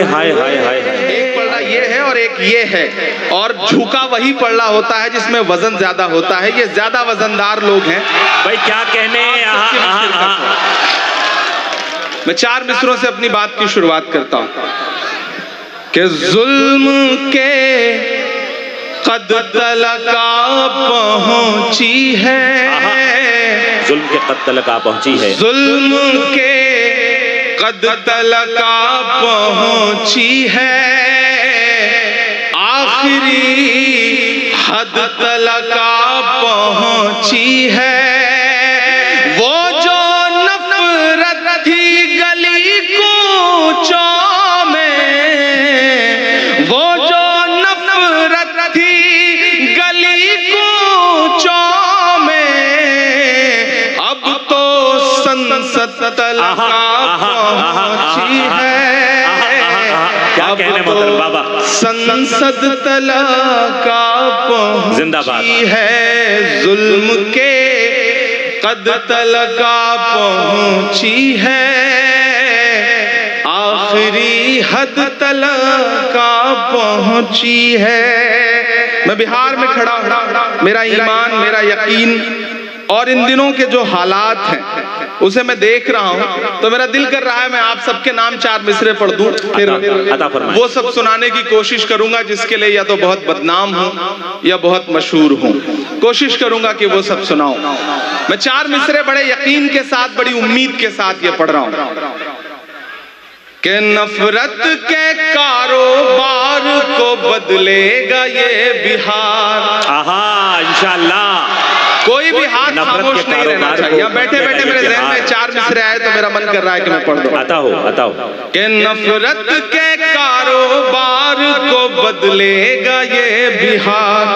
हाय हाय हाय हाय। एक पलड़ा ये है और एक ये है, और झुका वही पलड़ा होता है जिसमें वजन ज्यादा होता है। ये ज्यादा वजनदार लोग हैं भाई, क्या कहने। मैं 4 मिसरों से अपनी बात की शुरुआत करता हूं कि जुल्म के कद तलका पहुंची है, जुल्म के कद तलका पहुंची है, जुल्म के कद तलका पहुंची है, आखिरी हद तलका पहुंची है। वो जो नफरत थी गली कूचों में, वो जो नफरत थी गली कूचों में, अब तो संसद तलका पहुंची है। क्या कहने मोहतरम बाबा, संसद तलका पहुंची है, जुल्म के कद तलका पहुंची है, आखिरी हद तलका पहुंची है। मैं बिहार में खड़ा हूं, मेरा ईमान, मेरा यकीन और इन दिनों के जो हालात हैं उसे मैं देख रहा हूं, तो मेरा दिल कर रहा है मैं आप सबके नाम 4 मिसरे पढ़ दूं, फिर वो सब सुनाने की कोशिश करूंगा जिसके लिए या तो बहुत बदनाम हूं या बहुत मशहूर हूं। कोशिश करूंगा कि वो सब सुनाऊं। मैं 4 मिसरे बड़े यकीन के साथ, बड़ी उम्मीद के साथ ये पढ़ रहा हूं कि नफरत के कारोबार को बदलेगा ये बिहार। आहा, इंशाअल्लाह। कोई भी हाथ खामोश नहीं रहना चाहिए। यहाँ बैठे बैठे मेरे ज़हन में 4 मिसरे आए तो मेरा मन कर रहा है कि मैं पढ़ दूं। आता हो कि नफरत के कारोबार को बदलेगा ये बिहार,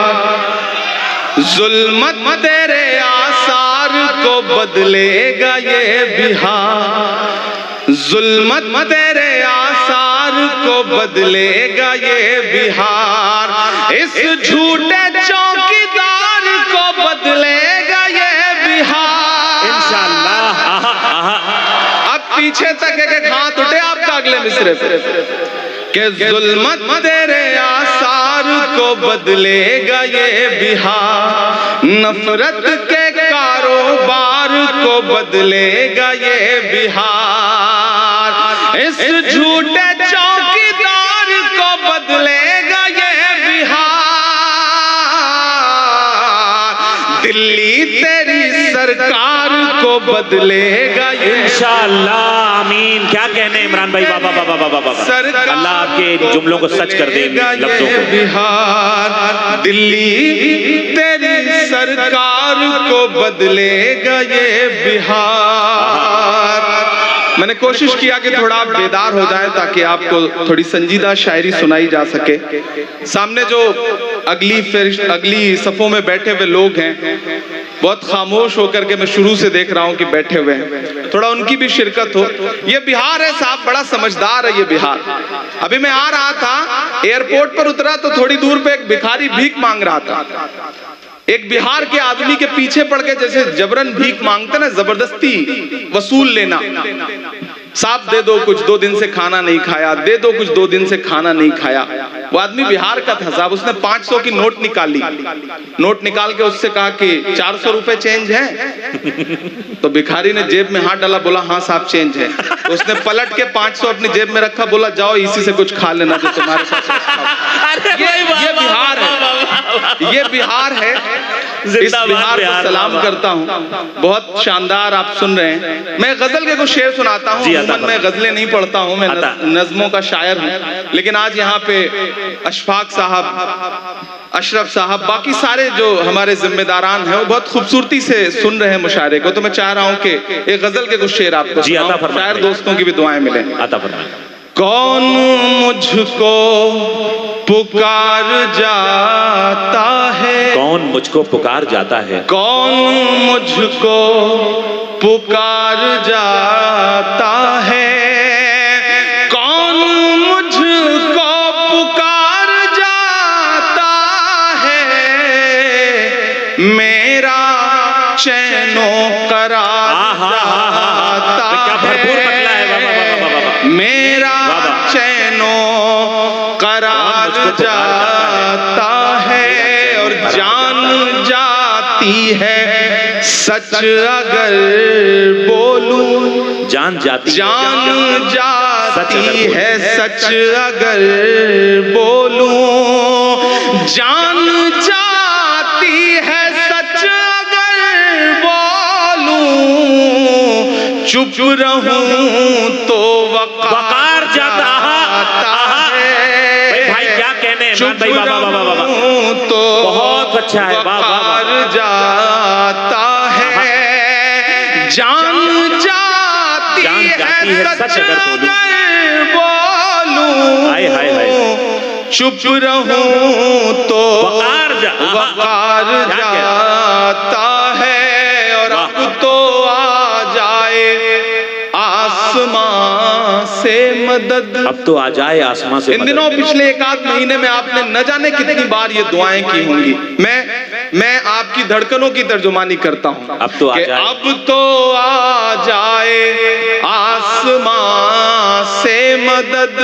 जुल्मत तेरे आसार को बदलेगा ये बिहार, जुल्मत तेरे आसार को बदलेगा ये बिहार, इस झूठे चौकीदार को बदलेगा ये बिहार इंशाअल्लाह। अब पीछे तक एक हाथ उठे आपका अगले मिसरे पे कि जुल्मत तेरे आसार को बदलेगा ये बिहार, नफरत के कारोबार को बदलेगा ये बिहार, इस झूठे चौकीदार को बदलेगा ये बिहार, दिल्ली तेरी सरकार को बदलेगा ये इंशाअल्लाह। आमीन। क्या कहने इमरान भाई, बाबा बाबा बाबा बाबा, अल्लाह आपके जुमलों को सच कर दे, लफ्जों को। बिहार, दिल्ली तेरी सरकार को बदलेगा ये बिहार। मैंने कोशिश किया कि थोड़ा आप बेदार हो जाएं ताकि आपको थोड़ी संजीदा शायरी सुनाई जा सके। सामने जो अगली सफों में बैठे हुए लोग हैं, बहुत खामोश होकर के मैं शुरू से देख रहा हूं कि बैठे हुए हैं, थोड़ा उनकी भी शिरकत हो। ये बिहार है साहब, बड़ा समझदार है ये बिहार। अभी मैं आ रहा था, एयरपोर्ट पर उतरा तो थोड़ी दूर पे एक भिखारी भीख मांग रहा था। एक बिहार के आदमी के पीछे पड़ के जैसे जबरन भीख मांगते ना, जबरदस्ती वसूल लेना, साहब दे दो कुछ, 2 दिन से खाना नहीं खाया, दे दो कुछ, 2 दिन से खाना नहीं खाया। वो आदमी बिहार का था साहब, उसने 500 की नोट निकाली, नोट निकाल के उससे कहा कि 400 रुपए चेंज है। तो भिखारी ने जेब में हाथ डाला, बोला हाँ साहब चेंज है। उसने पलट के 500 अपनी जेब में रखा, बोला जाओ इसी से कुछ खा लेना जो तुम्हारे पास। ये बिहार है, ये बिहार है। इस बिहार को सलाम करता हूँ, बहुत शानदार आप सुन रहे हैं। मैं गजल के कुछ शेर सुनाता हूँ, मैं गजलें नहीं पढ़ता हूँ, मैं नज़्मों का शायर हूँ, लेकिन आज यहाँ पे अशफाक साहब, अशरफ साहब, बाकी सारे जो हमारे जिम्मेदारान हैं वो बहुत खूबसूरती से सुन रहे हैं मुशायरे को, तो मैं चाह रहा हूँ कि एक गजल के कुछ शेर आपको, शायर दोस्तों की भी दुआएं मिले। कौन मुझको पुकार जाता है, कौन मुझको पुकार जाता है, कौन मुझको पुकार जाता है, कौन मुझको पुकार जाता है, मेरा चैनो करार जाता है, मेरा चैनो करार जाता है और जान जाती है सच अगर बोलूं, जान जाती है सच अगर बोलूं, जान जाती है सच अगर बोलूं, चुप रहूं तो वकार जाता है। भाई क्या कहने, चुप रहूं तो बहुत अच्छा है, वकार जाता है। जान जाती है सच अगर बोलूं, चुप रहूं तो वकार जाता है। और अब तो आ जाए आसमां से मदद, अब तो आ जाए आसमां से। इन दिनों पिछले एक आध महीने में आपने न जाने कितनी बार ये दुआएं की होंगी। मैं आपकी धड़कनों की तर्जुमानी करता हूं। अब तो आ जाए, अब तो आ जाए आसमां से मदद,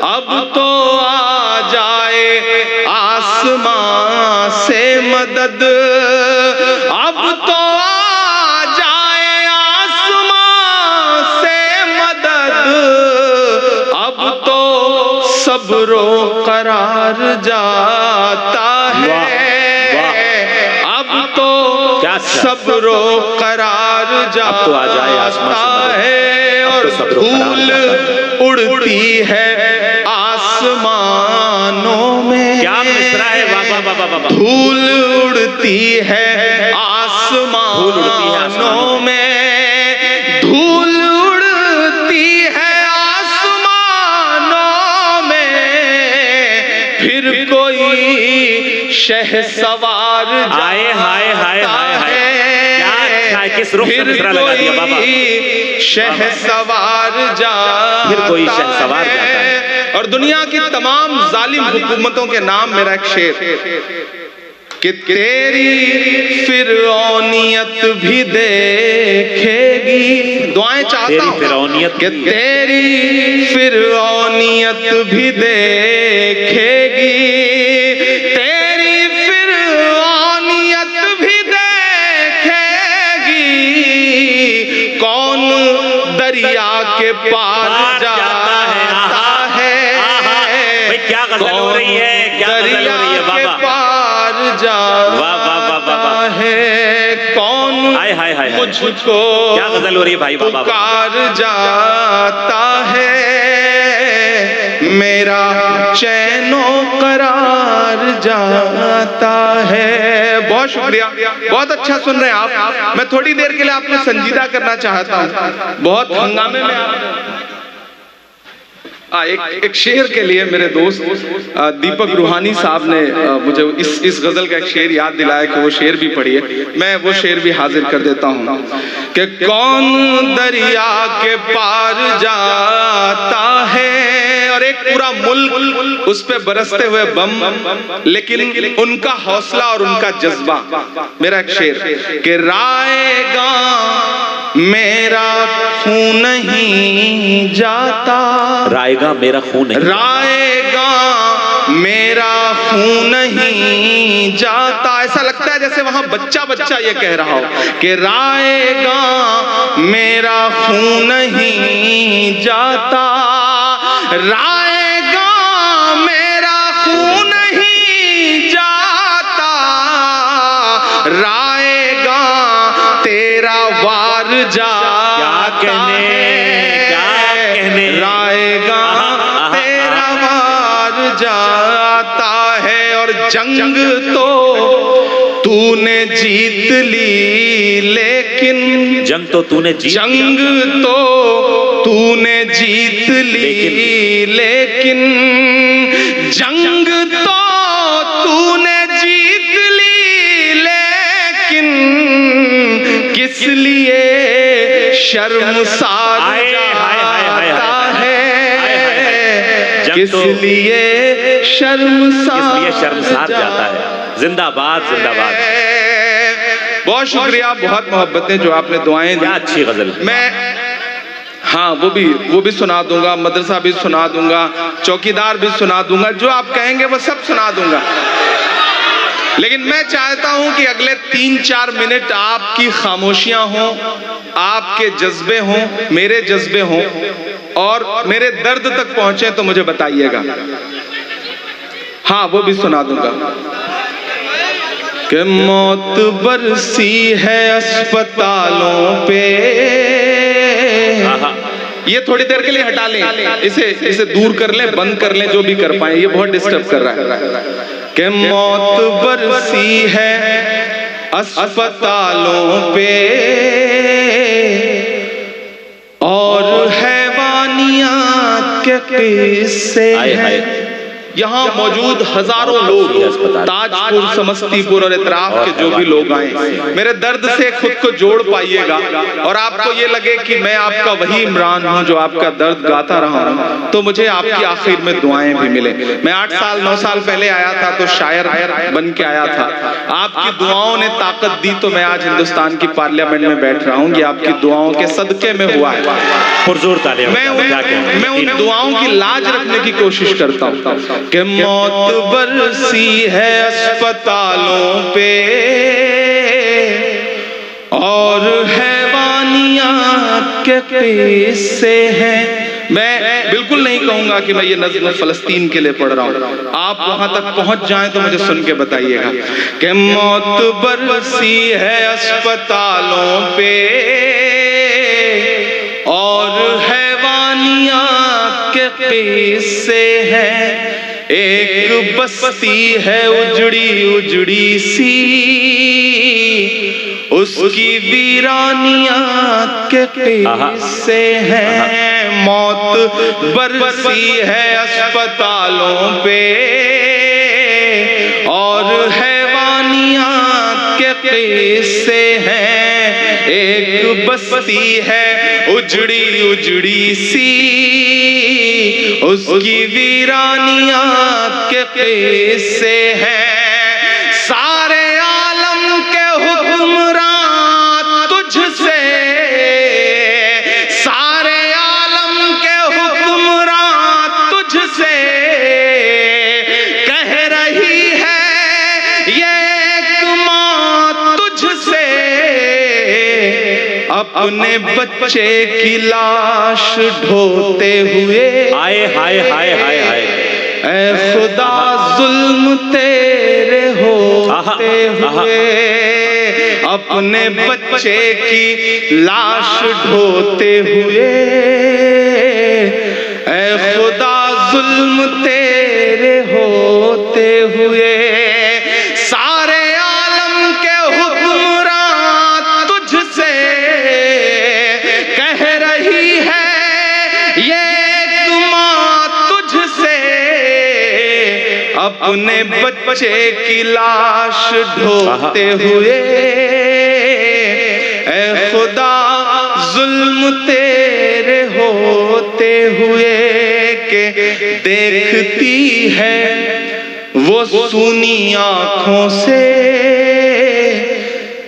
अब तो आ जाए आसमां से मदद, अब तो आ जाए आसमां से मदद, अब तो सब्रो करार जाता है। अब तो सब्रो करार जाता है। और धूल उड़ती है आसमानों में, क्या मिसरा है, धूल उड़ती है आसमानों में, धूल उड़ती है आसमानों में, फिर कोई शहसवार हाय हाय हाय हाय हाय, क्या अच्छा है, किस रुख से मिसरा लगा दिया बाबा। शहसवार जाता, फिर कोई शहसवार जाता है। और दुनिया की तमाम जालिम हुकूमतों के नाम मेरा एक शेर कि तेरी फिरौनियत भी देखेगी, दुआएं चाहता हूं कि तेरी फिरौनियत भी देखेगी, तेरी फिरौनियत भी देखेगी, कौन दरिया के पार जाता है। भाई क्या गजल हो रही है, क्या गजल हो रही है बाबा, पार जाता है, कौन मुझको क्या गजल हो रही है भाई बाबा, पुकार जाता है, मेरा चैनो करार जाता है। बहुत शुक्रिया, बहुत अच्छा सुन रहे हैं आप। मैं थोड़ी देर के लिए आपको संजीदा करना चाहता हूँ, बहुत हंगामे में एक शेर के लिए मेरे दोस्त दीपक रूहानी साहब ने मुझे इस गजल का एक शेर याद दिलाया कि वो शेर भी पढ़िए। मैं वो शेर भी हाजिर कर देता हूँ कि कौन दरिया के पार जाता है, और एक पूरा मुल्क उस पे बरसते हुए बम, लेकिन उनका हौसला और उनका जज्बा। मेरा एक शेर कि रायगा मेरा खून नहीं जाता, रायगा मेरा खून नहीं, रायगा मेरा खून नहीं जाता। ऐसा लगता है जैसे वहां बच्चा बच्चा ये कह रहा हो कि रायगा मेरा खून नहीं जाता, रायगा मेरा खून नहीं जाता, रायगा तेरा वार जाता है, रायगा तेरा वार जाता है। और जंग तो तूने जीत ली, लेकिन जंग तो तूने जीत, जंग तो तूने जीत ली, लेकिन जंग तो तूने जीत ली, लेकिन किस लिए शर्मसार जाता है, किस लिए शर्मसार जाता है। जिंदाबाद जिंदाबाद। बहुत शुक्रिया, बहुत मोहब्बतें जो आपने दुआएं दी। क्या अच्छी गजल। मैं हाँ वो भी सुना दूंगा, मदरसा भी सुना दूंगा, चौकीदार भी सुना दूंगा, जो आप कहेंगे वो सब सुना दूंगा। लेकिन मैं चाहता हूं कि अगले 3-4 मिनट आपकी खामोशियां हों, आपके जज्बे हों, मेरे जज्बे हों और मेरे दर्द तक पहुंचे तो मुझे बताइएगा। हाँ वो भी सुना दूंगा कि मौत बरसी है अस्पतालों पे। ये थोड़ी देर के लिए हटा लें, इसे दूर कर लें, बंद कर लें, जो भी कर पाए, ये बहुत डिस्टर्ब कर रहा है। कि मौत बरसी है अस्पतालों पे और हैवानियत के किस्से हैं। यहाँ मौजूद हजारों लोग, ताजपुर, समस्तीपुर और इतराफ के जो भी लोग आए, मेरे दर्द से खुद को जोड़ पाइएगा और आपको ये लगे कि मैं आपका वही इमरान हूँ जो आपका दर्द गाता रहा हूँ, तो मुझे आपकी आखिर में दुआएं भी मिले। मैं 8 साल 9 साल पहले आया था तो शायर बन के आया था, आपकी दुआओं ने ताकत दी तो मैं आज हिंदुस्तान की पार्लियामेंट में बैठ रहा हूँ। ये आपकी दुआओं के सदके में हुआ है। मैं उन दुआओं की लाज रखने की कोशिश करता हूँ कि मौत बरसी है अस्पतालों पे और हैवानियत के किस्से हैं। मैं बिल्कुल नहीं कहूंगा कि मैं ये नज़्म फलस्तीन के लिए पढ़ रहा हूँ, आप वहां तक पहुंच जाएं तो मुझे सुन के बताइएगा कि मौत बरसी है अस्पतालों पे और हैवानियत के किस्से हैं। एक बस्ती है उजड़ी उजड़ी सी, उसकी वीरानियत के किस्से हैं। मौत बरसी है अस्पतालों पे और हैवानियत के किस्से हैं। एक बस्ती है उजड़ी उजड़ी सी, उसकी वीरानियत के किस्से हैं। सारे आलम के हुक्मरान तुझसे, सारे आलम के हुक्मरान तुझसे कह रही है ये एक माँ तुझसे अपने बच्चे की लाश ढोते हुए। हाय हाय हाय हाय हाय, ऐ खुदा जुल्म तेरे होते हुए अपने बच्चे की लाश ढोते हुए। ऐ खुदा जुल्म तेरे होते हुए सारे आलम के हुक्मरान तुझसे कह रही है ये एक माँ तुझसे अपने बच्चे की लाश ढोते हुए। ऐ खुदा जुल्म तेरे होते हुए के देखती है वो सूनी आंखों से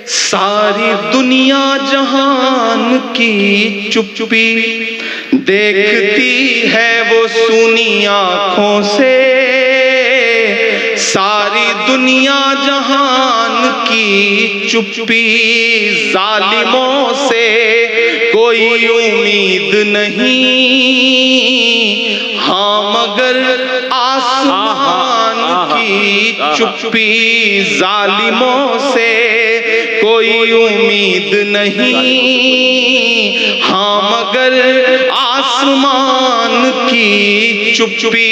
सारी दुनिया जहान की चुप्पी। देखती है वो सूनी आंखों से सारी दुनिया जहान की चुप्पी। जालिमों से कोई उम्मीद नहीं, हाँ मगर आसमान की चुप्पी। जालिमों से कोई उम्मीद नहीं, हाँ मगर आसमान की चुप्पी।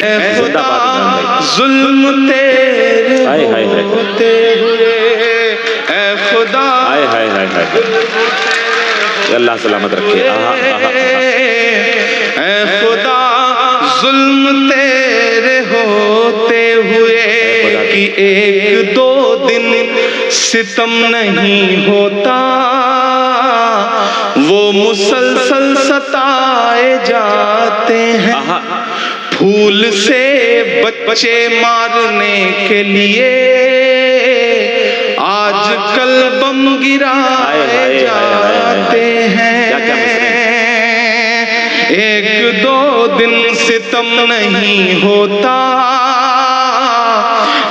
खुदा जुल्म तेरे होते हुए, ऐ खुदा अल्लाह सलामत रखे। ऐ खुदा जुल्म तेरे होते हुए कि एक दो दिन सितम नहीं होता, वो मुसलसल सताए जाते हैं। फूल से बच्चे मारने के लिए आजकल बम गिराए जाते हैं। दो दिन सितम नहीं होता,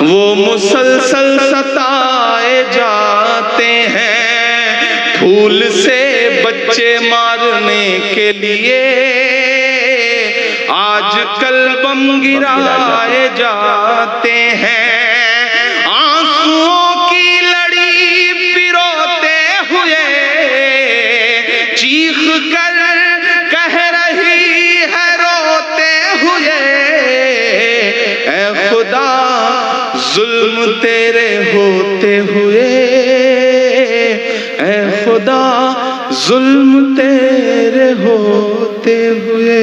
वो मुसलसल सताए जाते हैं। फूल से बच्चे मारने के लिए आजकल बम गिराए जाते हैं। आंसुओं की लड़ी पिरोते हुए चीख कर कह रही है रोते हुए, ऐ खुदा जुल्म तेरे होते हुए, ऐ खुदा जुल्म तेरे होते हुए।